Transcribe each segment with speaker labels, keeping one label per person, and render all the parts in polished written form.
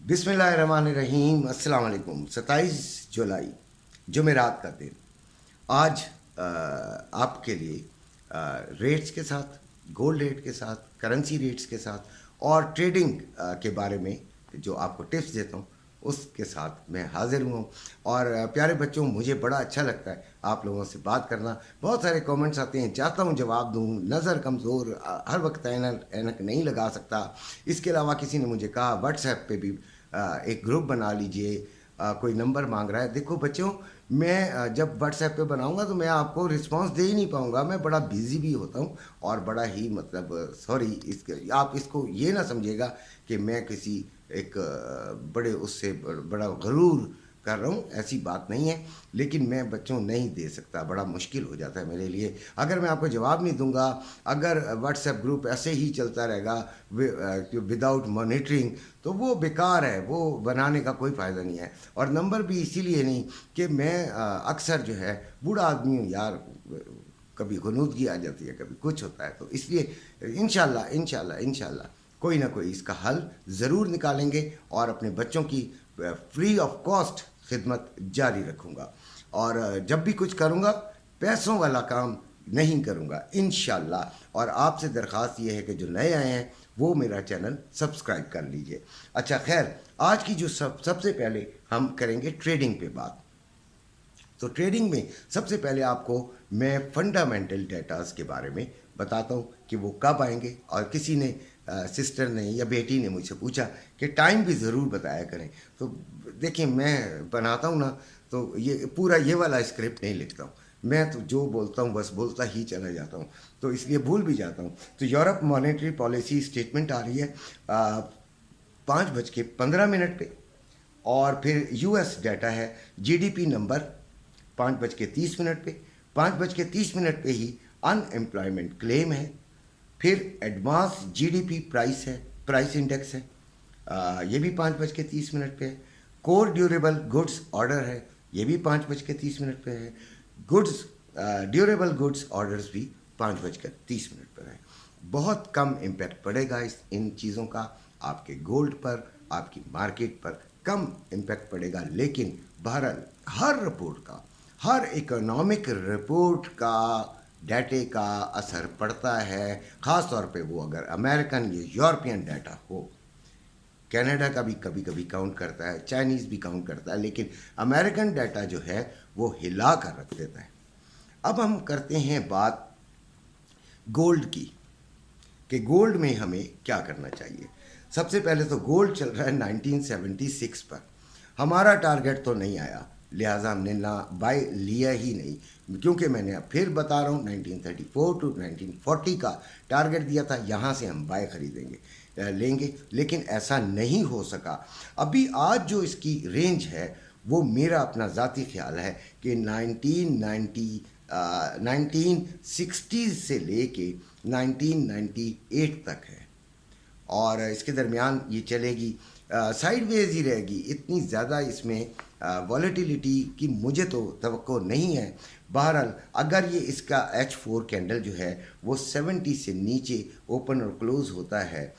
Speaker 1: बिस्मिल्लाहिर्रहमानिर्रहीम। अस्सलाम वालेकुम। 27 जुलाई जुमेरात का दिन। आज आपके लिए रेट्स के साथ, गोल्ड रेट के साथ, करेंसी रेट्स के साथ और ट्रेडिंग के बारे में जो आपको टिप्स देता हूँ उसके साथ मैं हाजिर हुआ हूँ। और प्यारे बच्चों, मुझे बड़ा अच्छा लगता है आप लोगों से बात करना। बहुत सारे कमेंट्स आते हैं, चाहता हूँ जवाब दूँ, नज़र कमज़ोर, हर वक्त ऐनक नहीं लगा सकता। इसके अलावा किसी ने मुझे कहा व्हाट्सएप पे भी एक ग्रुप बना लीजिए, कोई नंबर मांग रहा है। देखो बच्चों, मैं जब व्हाट्सएप पे बनाऊंगा तो मैं आपको रिस्पांस दे ही नहीं पाऊंगा, मैं बड़ा बिजी भी होता हूँ और बड़ा ही मतलब सॉरी, इसके आप इसको ये ना समझिएगा कि मैं किसी एक बड़े उससे बड़ा गरूर कर रहा हूँ, ऐसी बात नहीं है। लेकिन मैं बच्चों नहीं दे सकता, बड़ा मुश्किल हो जाता है मेरे लिए अगर मैं आपको जवाब नहीं दूंगा। अगर व्हाट्सएप ग्रुप ऐसे ही चलता रहेगा विदाउट मॉनिटरिंग तो वो बेकार है, वो बनाने का कोई फ़ायदा नहीं है। और नंबर भी इसीलिए नहीं कि मैं अक्सर जो है बूढ़ा आदमी हूँ यार, कभी गनूदगी आ जाती है, कभी कुछ होता है, तो इसलिए इंशाल्लाह इंशाल्लाह इंशाल्लाह कोई ना कोई इसका हल ज़रूर निकालेंगे और अपने बच्चों की फ्री ऑफ कॉस्ट खिदमत जारी रखूँगा। और जब भी कुछ करूँगा पैसों वाला काम नहीं करूँगा इंशाल्लाह। और आपसे दरख्वास्त ये है कि जो नए आए हैं वो मेरा चैनल सब्सक्राइब कर लीजिए। अच्छा खैर, आज की जो सबसे पहले हम करेंगे ट्रेडिंग पे बात। तो ट्रेडिंग में सबसे पहले आपको मैं फंडामेंटल डेटास के बारे में बताता हूँ कि वो कब आएंगे। और किसी ने सिस्टर ने या बेटी ने मुझसे पूछा कि टाइम भी ज़रूर बताया करें। तो देखिए, मैं बनाता हूँ ना तो ये पूरा ये वाला स्क्रिप्ट नहीं लिखता हूँ, मैं तो जो बोलता हूँ बस बोलता ही चला जाता हूँ, तो इसलिए भूल भी जाता हूँ। तो यूरोप मॉनेटरी पॉलिसी स्टेटमेंट आ रही है 5:15 पे। और फिर यूएस डाटा है, जीडीपी नंबर 5:30 पे। 5:30 पे ही अनएम्प्लॉयमेंट क्लेम है। फिर एडवांस जीडीपी प्राइस है, प्राइस इंडेक्स है, ये भी 5:30 पे है। कोर ड्यूरेबल गुड्स ऑर्डर है, ये भी 5:30 पे है। गुड्स ड्यूरेबल गुड्स ऑर्डर्स भी 5:30 पर है। बहुत कम इम्पैक्ट पड़ेगा इन चीज़ों का आपके गोल्ड पर, आपकी मार्केट पर कम इम्पैक्ट पड़ेगा। लेकिन बहरहाल हर रिपोर्ट का, हर इकोनॉमिक रिपोर्ट का डाटे का असर पड़ता है, ख़ास तौर पे वो अगर अमेरिकन या यूरोपियन डाटा हो। कनाडा का भी कभी कभी काउंट करता है, चाइनीज़ भी काउंट करता है, लेकिन अमेरिकन डाटा जो है वो हिला कर रख देता है। अब हम करते हैं बात गोल्ड की कि गोल्ड में हमें क्या करना चाहिए। सबसे पहले तो गोल्ड चल रहा है 1976 पर। हमारा टारगेट तो नहीं आया, लिहाजा हमने ना बाय लिया ही नहीं, क्योंकि मैंने अब फिर बता रहा हूँ 1934 टू 1940 का टारगेट दिया था, यहाँ से हम बाय खरीदेंगे लेंगे, लेकिन ऐसा नहीं हो सका। अभी आज जो इसकी रेंज है वो मेरा अपना ज़ाती ख्याल है कि 1960 से लेके 1998 तक है और इसके दरमियान ये चलेगी, साइडवेज ही रहेगी। इतनी ज़्यादा इसमें वॉलेटिलिटी की मुझे तो तवक्को नहीं है। बहरहाल अगर ये इसका H4 कैंडल जो है वो 70 से नीचे ओपन और क्लोज़ होता है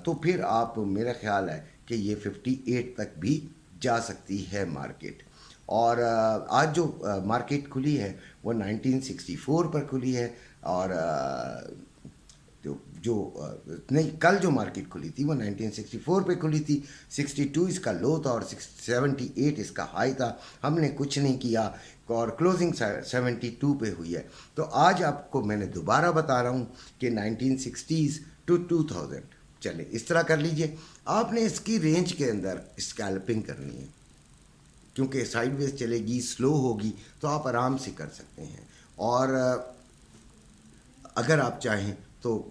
Speaker 1: तो फिर आप, मेरा ख्याल है कि ये 58 तक भी जा सकती है मार्केट। और आज जो मार्केट खुली है वो 1964 पर खुली है। और जो नहीं, कल जो मार्केट खुली थी वो 1964 पे खुली थी। 62 इसका लो था और 78 इसका हाई था। हमने कुछ नहीं किया और क्लोजिंग 72 पे हुई है। तो आज आपको मैंने दोबारा बता रहा हूँ कि 1960s टू 2000 चले, इस तरह कर लीजिए। आपने इसकी रेंज के अंदर स्कैल्पिंग करनी है, क्योंकि साइडवेज चलेगी, स्लो होगी, तो आप आराम से कर सकते हैं। और अगर आप चाहें तो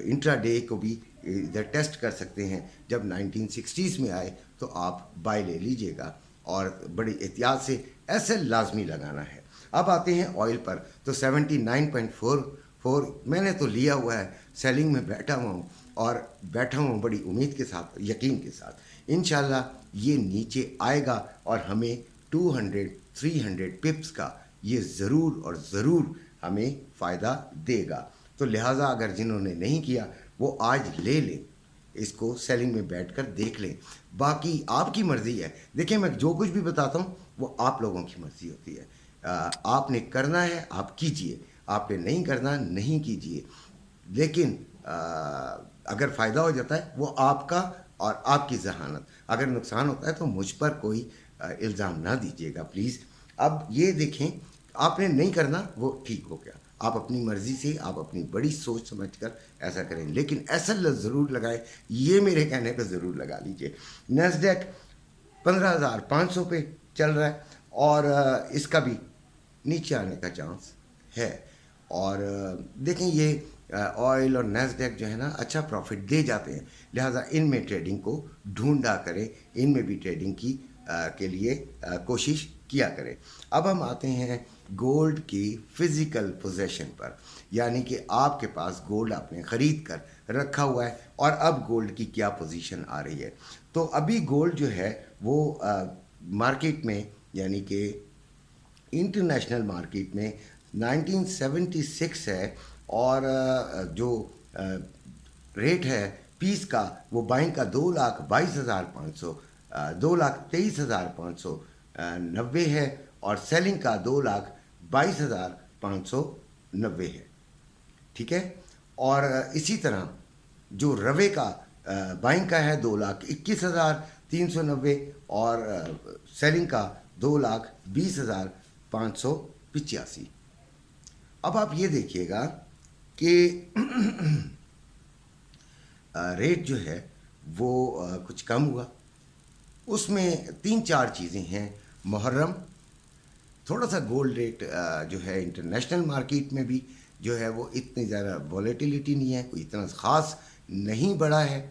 Speaker 1: इंट्राडे को भी इधर टेस्ट कर सकते हैं। जब 1960s में आए तो आप बाय ले लीजिएगा और बड़ी एहतियात से ऐसे लाजमी लगाना है। अब आते हैं ऑयल पर। तो 79.44 मैंने तो लिया हुआ है, सेलिंग में बैठा हुआ हूँ और बैठा हूँ बड़ी उम्मीद के साथ, यकीन के साथ। इंशाल्लाह ये नीचे आएगा और हमें 200-300 पिप्स का ये ज़रूर और ज़रूर हमें फ़ायदा देगा। तो लिहाजा अगर जिन्होंने नहीं किया वो आज ले लें, इसको सेलिंग में बैठकर देख लें। बाकी आपकी मर्ज़ी है। देखिए, मैं जो कुछ भी बताता हूँ वो आप लोगों की मर्ज़ी होती है। आपने करना है आप कीजिए, आपने नहीं करना नहीं कीजिए। लेकिन अगर फ़ायदा हो जाता है वो आपका और आपकी ज़हानत, अगर नुकसान होता है तो मुझ पर कोई इल्ज़ाम ना दीजिएगा प्लीज़। अब ये देखें, आपने नहीं करना वो ठीक हो गया, आप अपनी मर्ज़ी से, आप अपनी बड़ी सोच समझकर ऐसा करें, लेकिन एसएल ज़रूर लगाएं। ये मेरे कहने पर ज़रूर लगा लीजिए। नैस्डैक 15,500 पे चल रहा है और इसका भी नीचे आने का चांस है। और देखें, ये ऑयल और नैस्डैक जो है ना अच्छा प्रॉफिट दे जाते हैं, लिहाजा इनमें ट्रेडिंग को ढूंढा करें, इनमें भी ट्रेडिंग की के लिए कोशिश किया करें। अब हम आते हैं गोल्ड की फ़िज़िकल पोजेशन पर, यानी कि आपके पास गोल्ड आपने ख़रीद कर रखा हुआ है और अब गोल्ड की क्या पोजीशन आ रही है। तो अभी गोल्ड जो है वो मार्केट में, यानी कि इंटरनेशनल मार्केट में 1976 है और जो रेट है पीस का वो बाइंग का 2,22,500 2,23,590 है और सेलिंग का 2,22,590 है। ठीक है। और इसी तरह जो रवे का बाइंग का है 2,21,390 और सेलिंग का 2,20,585। अब आप ये देखिएगा कि रेट जो है वो कुछ कम हुआ। उसमें 3-4 चीज़ें हैं। मुहर्रम, थोड़ा सा गोल्ड रेट जो है इंटरनेशनल मार्केट में भी जो है वो इतनी ज़्यादा वॉलेटिलिटी नहीं है, कोई इतना ख़ास नहीं बढ़ा है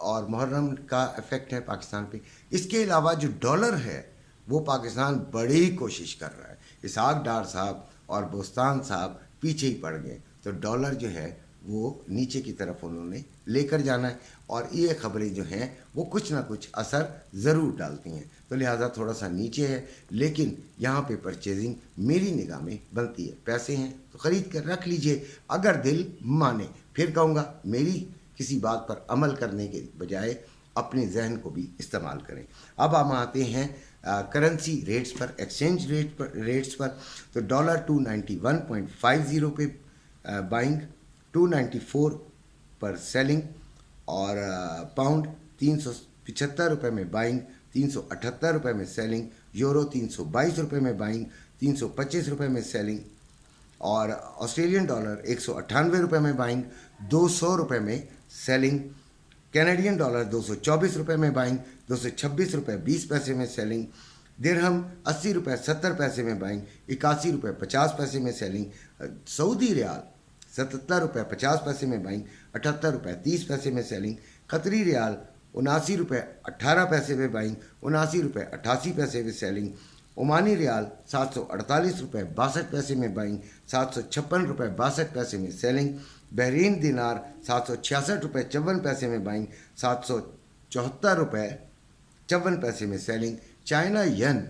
Speaker 1: और मुहर्रम का इफ़ेक्ट है पाकिस्तान पे। इसके अलावा जो डॉलर है वो पाकिस्तान बड़ी कोशिश कर रहा है। इसहाक डार साहब और बोस्तान साहब पीछे ही पड़ गए, तो डॉलर जो है वो नीचे की तरफ उन्होंने लेकर जाना है और ये ख़बरें जो हैं वो कुछ ना कुछ असर ज़रूर डालती हैं। तो लिहाजा थोड़ा सा नीचे है, लेकिन यहाँ पे परचेजिंग मेरी निगाह में बनती है। पैसे हैं तो ख़रीद कर रख लीजिए, अगर दिल माने। फिर कहूँगा, मेरी किसी बात पर अमल करने के बजाय अपने जहन को भी इस्तेमाल करें। अब हम आते हैं करेंसी रेट्स पर, एक्सचेंज रेट्स पर। तो डॉलर 291.50 पे बाइंग, 294 पर सेलिंग और पाउंड 375 रुपये में बाइंग, 378 रुपये में सेलिंग। यूरो 322 रुपये में बाइंग, 325 रुपये में सेलिंग और ऑस्ट्रेलियन डॉलर 198 रुपये में बाइंग, 200 रुपये में सेलिंग। कैनेडियन डॉलर 224 रुपये में बाइंग, 226 रुपये 20 पैसे में सेलिंग। दिरहम 80 रुपये 70 पैसे में बाइंग, 81 रुपये 50 पैसे में सेलिंग। सऊदी रियाल 77 रुपये 50 पैसे में बाइंग, 78 रुपये 30 पैसे में सेलिंग। कतरी रियाल 79 रुपये 18 पैसे में बाइंग, 79 रुपये 88 पैसे में सेलिंग। ओमानी रियाल 748 रुपये 62 पैसे में बाइंग, 756 रुपये 62 पैसे में सेलिंग। बहरीन दिनार 766 रुपये 54 पैसे में बाइंग, 774 रुपये 54 पैसे में सेलिंग। चाइना यन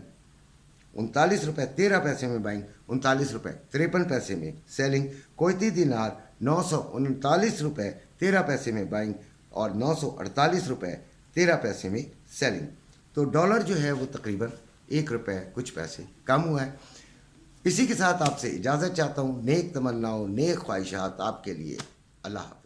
Speaker 1: 39 रुपये 13 पैसे में बाइंग, 39 रुपये 53 पैसे में सेलिंग। कोयती दिनार 939 रुपये 13 पैसे में बाइंग और 948 रुपये 13 पैसे में सेलिंग। तो डॉलर जो है वो तकरीबन 1 रुपये कुछ पैसे कम हुआ है। इसी के साथ आपसे इजाज़त चाहता हूँ। नेक तमन्नाओं, नेक ख्वाहिशात आपके लिए। अल्लाह हाफ़िज़।